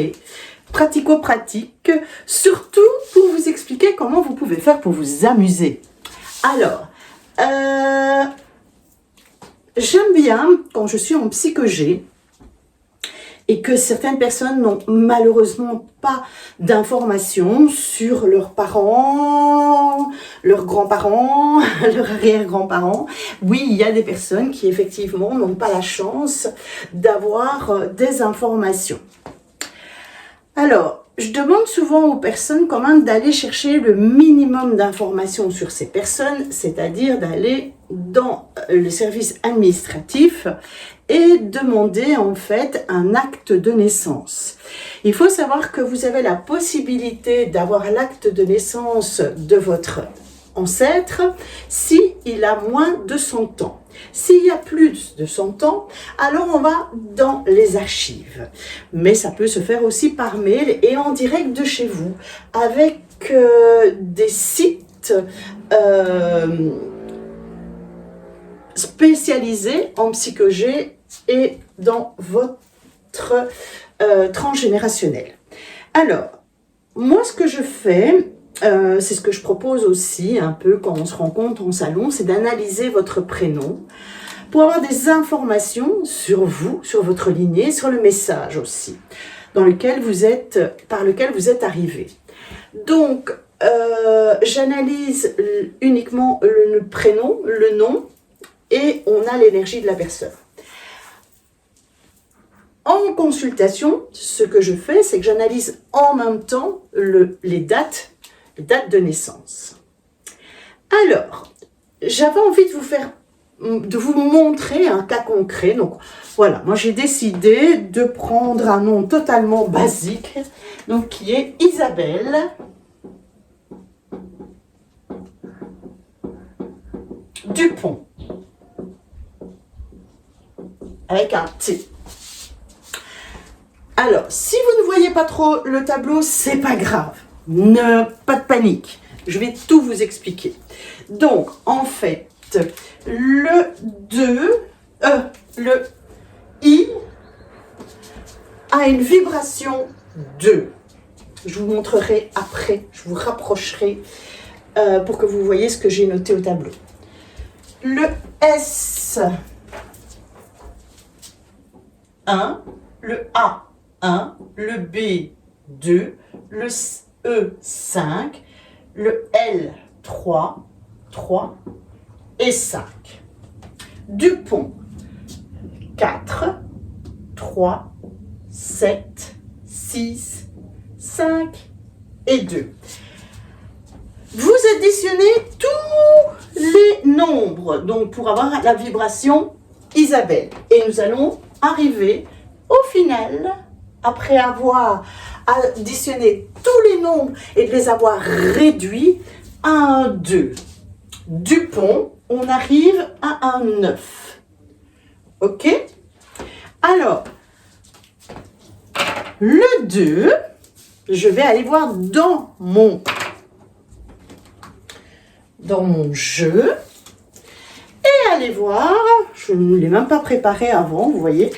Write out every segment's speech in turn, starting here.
concret, pratico-pratique, surtout pour vous expliquer comment vous pouvez faire pour vous amuser. Alors, j'aime bien quand je suis en psycho-G et que certaines personnes n'ont malheureusement pas d'informations sur leurs parents, leurs grands-parents, leurs arrière-grands-parents. Oui, il y a des personnes qui effectivement n'ont pas la chance d'avoir des informations. Alors, je demande souvent aux personnes quand même d'aller chercher le minimum d'informations sur ces personnes, c'est-à-dire d'aller dans le service administratif et demander en fait un acte de naissance. Il faut savoir que vous avez la possibilité d'avoir l'acte de naissance de votre ancêtre s'il a moins de 100 ans. S'il y a plus de 100 ans, alors on va dans les archives. Mais ça peut se faire aussi par mail et en direct de chez vous, avec des sites spécialisés en psycho-G et dans votre transgénérationnel. Alors, moi ce que je fais, c'est ce que je propose aussi un peu quand on se rencontre en salon, c'est d'analyser votre prénom pour avoir des informations sur vous, sur votre lignée, sur le message aussi, par lequel vous êtes arrivé. Donc, j'analyse uniquement le prénom, le nom, et on a l'énergie de la personne. En consultation, ce que je fais, c'est que j'analyse en même temps les dates de naissance. Alors, j'avais envie de vous montrer un cas concret. Donc, voilà, moi j'ai décidé de prendre un nom totalement basique, donc qui est Isabelle Dupont, avec un T. Alors, si vous ne voyez pas trop le tableau, c'est pas grave. Pas de panique. Je vais tout vous expliquer. Donc, en fait, le I a une vibration 2. Je vous montrerai après, je vous rapprocherai pour que vous voyez ce que j'ai noté au tableau. Le S, 1, le A, 1, le B, 2, le E, 5, le L, 3 et 5. Dupont, 4, 3, 7, 6, 5 et 2. Vous additionnez tous les nombres donc pour avoir la vibration Isabelle. Et nous allons arriver au final, après avoir additionné tous les nombres et de les avoir réduits à un 2. Dupont, on arrive à un 9. Ok? Alors, le 2, je vais aller voir dans mon jeu et aller voir, je ne l'ai même pas préparé avant, vous voyez,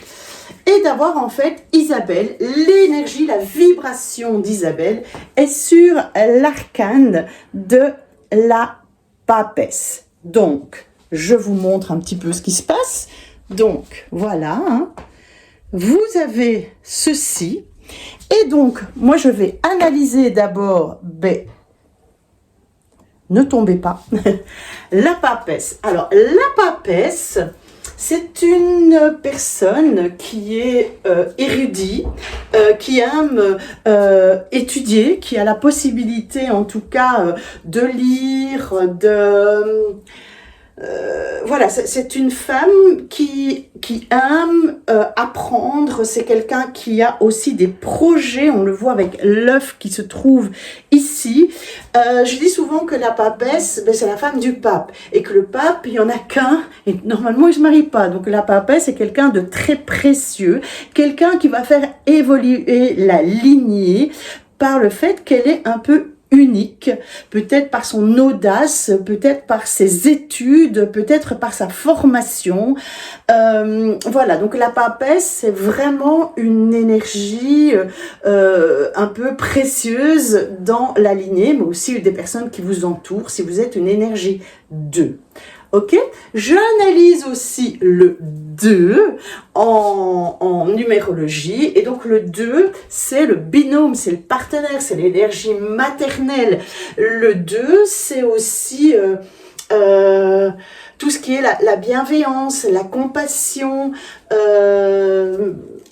et d'avoir en fait Isabelle, l'énergie, la vibration d'Isabelle est sur l'arcane de la papesse. Donc, je vous montre un petit peu ce qui se passe. Donc, voilà, hein. Vous avez ceci. Et donc, moi, je vais analyser d'abord, ne tombez pas, la papesse. Alors, la papesse, c'est une personne qui est érudite, qui aime étudier, qui a la possibilité en tout cas de lire, voilà, c'est une femme qui aime apprendre, c'est quelqu'un qui a aussi des projets, on le voit avec l'œuf qui se trouve ici. Je dis souvent que la papesse, c'est la femme du pape, et que le pape, il n'y en a qu'un, et normalement il ne se marie pas, donc la papesse c'est quelqu'un de très précieux, quelqu'un qui va faire évoluer la lignée par le fait qu'elle est un peu unique, peut-être par son audace, peut-être par ses études, peut-être par sa formation. Voilà, donc la papesse, c'est vraiment une énergie un peu précieuse dans la lignée, mais aussi des personnes qui vous entourent, si vous êtes une énergie 2. Ok, j'analyse aussi le 2 en numérologie. Et donc le 2, c'est le binôme, c'est le partenaire, c'est l'énergie maternelle. Le 2, c'est aussi tout ce qui est la bienveillance, la compassion,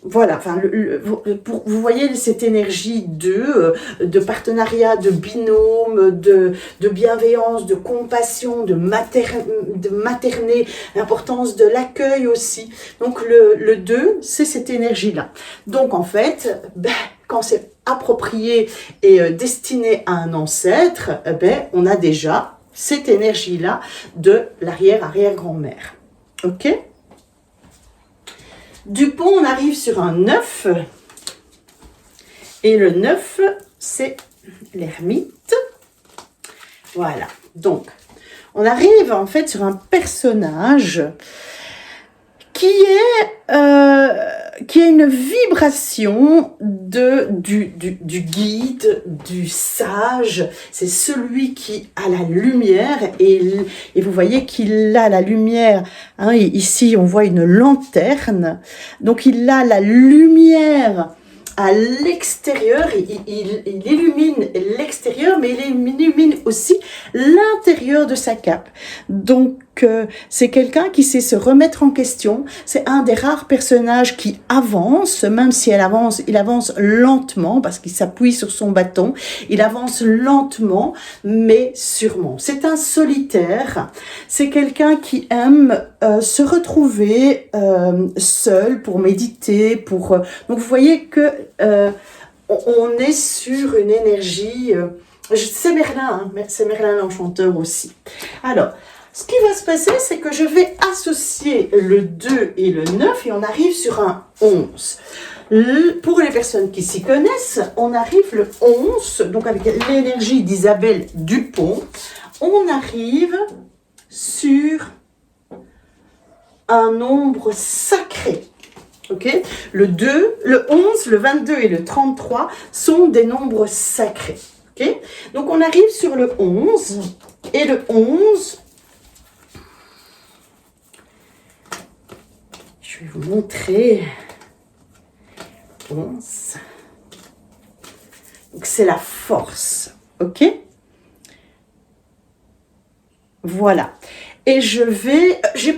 voilà, enfin, vous voyez cette énergie de partenariat, de binôme, de bienveillance, de compassion, de materner, l'importance de l'accueil aussi. Donc le 2, c'est cette énergie-là. Donc en fait, quand c'est approprié et destiné à un ancêtre, on a déjà cette énergie-là de l'arrière-arrière-grand-mère. Ok ? Du pont, on arrive sur un 9. Et le 9, c'est l'ermite. Voilà. Donc, on arrive en fait sur un personnage qui a une vibration du guide, du sage. C'est celui qui a la lumière et vous voyez qu'il a la lumière. Hein, ici, on voit une lanterne. Donc, il a la lumière à l'extérieur, il illumine l'extérieur, mais il illumine aussi l'intérieur de sa cape. Donc, c'est quelqu'un qui sait se remettre en question. C'est un des rares personnages qui avance, même si il avance lentement, parce qu'il s'appuie sur son bâton. Il avance lentement, mais sûrement. C'est un solitaire. C'est quelqu'un qui aime se retrouver seul pour méditer. Donc, vous voyez que on est sur une énergie... c'est Merlin, hein, c'est Merlin l'Enchanteur aussi. Alors, ce qui va se passer, c'est que je vais associer le 2 et le 9 et on arrive sur un 11. Pour les personnes qui s'y connaissent, on arrive le 11, donc avec l'énergie d'Isabelle Dupont, on arrive sur un nombre sacré. Okay. Le 2, le 11, le 22 et le 33 sont des nombres sacrés. Okay. Donc on arrive sur le 11 et le 11... Je vais vous montrer. 11. Donc c'est la force, ok? Voilà. Et je vais, je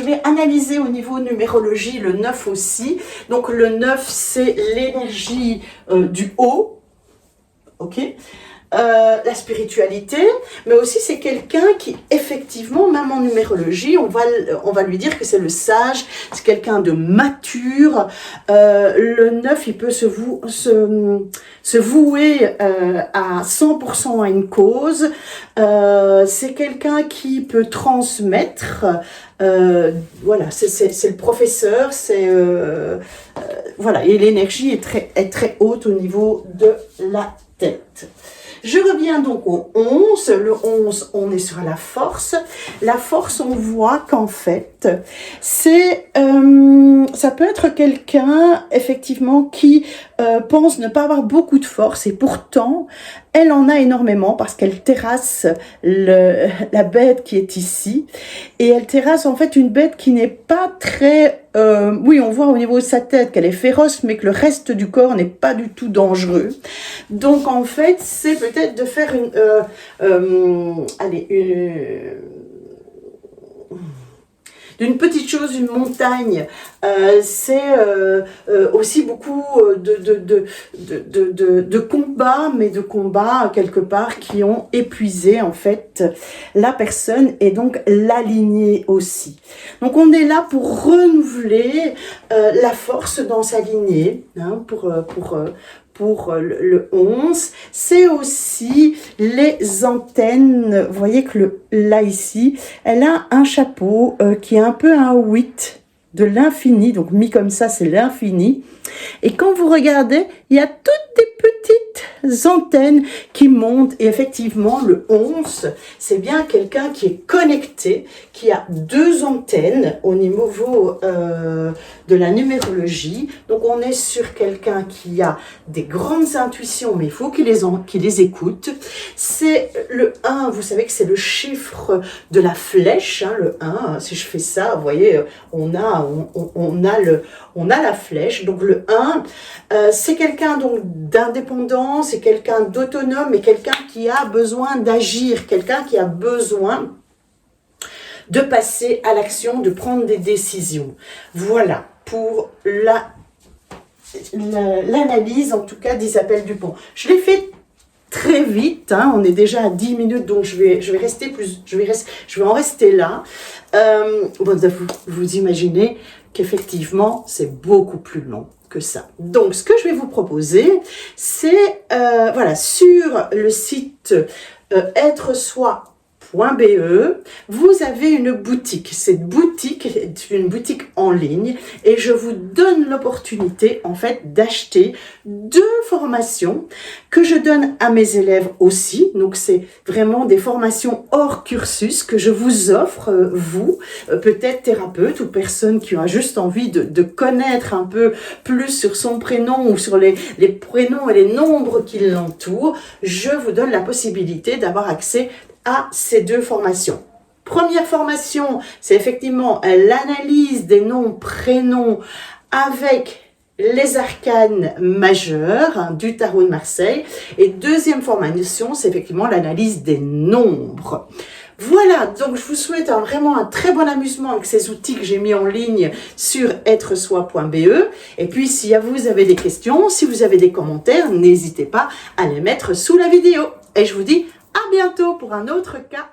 vais analyser au niveau numérologie le 9 aussi. Donc le 9, c'est l'énergie du haut, ok? La spiritualité, mais aussi c'est quelqu'un qui effectivement, même en numérologie, on va lui dire que c'est le sage, c'est quelqu'un de mature. Le 9, il peut se vouer à 100% à une cause. C'est quelqu'un qui peut transmettre. Voilà, c'est le professeur, voilà, et l'énergie est très haute au niveau de la tête. Je reviens donc au 11. Le 11, on est sur la force. La force, on voit qu'en fait, ça peut être quelqu'un, effectivement, qui pense ne pas avoir beaucoup de force et pourtant, elle en a énormément parce qu'elle terrasse la bête qui est ici. Et elle terrasse en fait une bête qui n'est pas très... oui, on voit au niveau de sa tête qu'elle est féroce, mais que le reste du corps n'est pas du tout dangereux. Donc en fait, c'est peut-être de faire d'une petite chose, une montagne. C'est aussi beaucoup de combats, mais de combats quelque part qui ont épuisé en fait la personne et donc l'aligner aussi. Donc on est là pour renouveler la force dans sa lignée, hein, pour le 11, c'est aussi les antennes. Vous voyez que là ici, elle a un chapeau qui est un peu un 8 de l'infini, donc mis comme ça, c'est l'infini. Et quand vous regardez, il y a toutes des petites antennes qui montent. Et effectivement, le 11, c'est bien quelqu'un qui est connecté, qui a 2 antennes au niveau de la numérologie. Donc, on est sur quelqu'un qui a des grandes intuitions, mais il faut qu'il les écoute. C'est le 1, vous savez que c'est le chiffre de la flèche, hein, le 1. Si je fais ça, vous voyez, on a la flèche. Donc, le 1, c'est quelqu'un donc d'indépendant, c'est quelqu'un d'autonome, et quelqu'un qui a besoin d'agir, quelqu'un qui a besoin de passer à l'action, de prendre des décisions. Voilà pour l'analyse, en tout cas, d'Isabelle Dupont. Je l'ai fait très vite, hein, on est déjà à 10 minutes, donc je vais en rester là. Bon, vous imaginez qu'effectivement, c'est beaucoup plus long que ça. Donc, ce que je vais vous proposer, c'est, voilà, sur le site êtresoi.be, vous avez une boutique. Cette boutique est une boutique en ligne et je vous donne l'opportunité en fait d'acheter 2 formations que je donne à mes élèves aussi. Donc c'est vraiment des formations hors cursus que je vous offre, vous, peut-être thérapeute ou personne qui a juste envie de connaître un peu plus sur son prénom ou sur les prénoms et les nombres qui l'entourent. Je vous donne la possibilité d'avoir accès à ces 2 formations. Première formation, c'est effectivement l'analyse des noms, prénoms avec les arcanes majeurs, hein, du tarot de Marseille. Et deuxième formation, c'est effectivement l'analyse des nombres. Voilà, donc je vous souhaite vraiment un très bon amusement avec ces outils que j'ai mis en ligne sur êtresoi.be. Et puis, si vous avez des questions, si vous avez des commentaires, n'hésitez pas à les mettre sous la vidéo. Et je vous dis à bientôt pour un autre cas